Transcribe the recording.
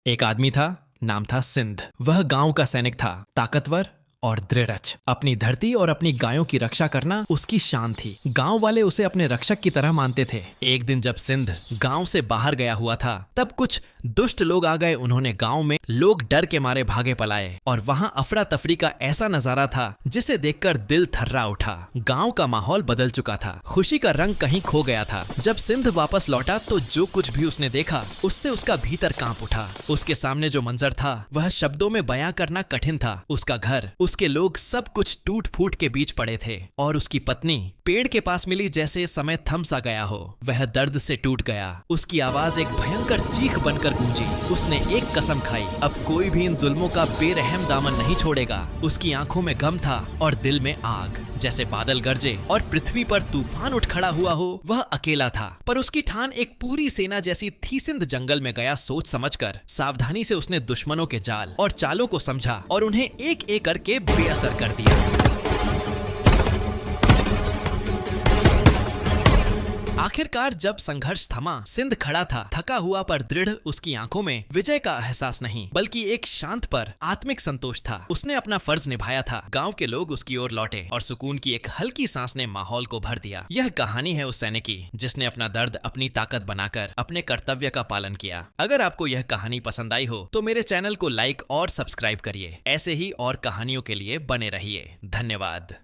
एक आदमी था, नाम था सिंध। वह गांव का सैनिक था, ताकतवर और दृढ़। अपनी धरती और अपनी गायों की रक्षा करना उसकी शान थी। गांव वाले उसे अपने रक्षक की तरह मानते थे। एक दिन जब सिंध गांव से बाहर गया हुआ था, तब कुछ दुष्ट लोग आ गए। उन्होंने गांव में लोग डर के मारे भागे पलाए और वहां अफरा तफरी का ऐसा नजारा था जिसे देखकर दिल थर्रा उठा। गांव का माहौल बदल चुका था, खुशी का रंग कहीं खो गया था। जब सिंध वापस लौटा तो जो कुछ भी उसने देखा उससे उसका भीतर कांप उठा। उसके सामने जो मंजर था वह शब्दों में बयां करना कठिन था। उसका घर, उसके लोग, सब कुछ टूट फूट के बीच पड़े थे और उसकी पत्नी पेड़ के पास मिली जैसे समय थम सा गया हो। वह दर्द से टूट गया। उसकी आवाज एक भयंकर चीख बनकर गूंजी। उसने एक कसम खाई, अब कोई भी इन जुल्मों का बेरहम दामन नहीं छोड़ेगा। उसकी आंखों में गम था और दिल में आग। जैसे बादल गरजे और पृथ्वी पर तूफान उठ खड़ा हुआ हो, वह अकेला था, पर उसकी ठान एक पूरी सेना जैसी थी। सिंध जंगल में गया सोच समझकर। सावधानी से उसने दुश्मनों के जाल और चालों को समझा और उन्हें एक एक करके बेअसर कर दिया। आखिरकार जब संघर्ष थमा, सिंध खड़ा था, थका हुआ पर दृढ़। उसकी आंखों में विजय का एहसास नहीं, बल्कि एक शांत पर आत्मिक संतोष था। उसने अपना फर्ज निभाया था। गांव के लोग उसकी ओर लौटे और सुकून की एक हल्की सांस ने माहौल को भर दिया। यह कहानी है उस सैनिक की जिसने अपना दर्द अपनी ताकत बनाकर अपने कर्तव्य का पालन किया। अगर आपको यह कहानी पसंद आई हो तो मेरे चैनल को लाइक और सब्सक्राइब करिए। ऐसे ही और कहानियों के लिए बने रहिए। धन्यवाद।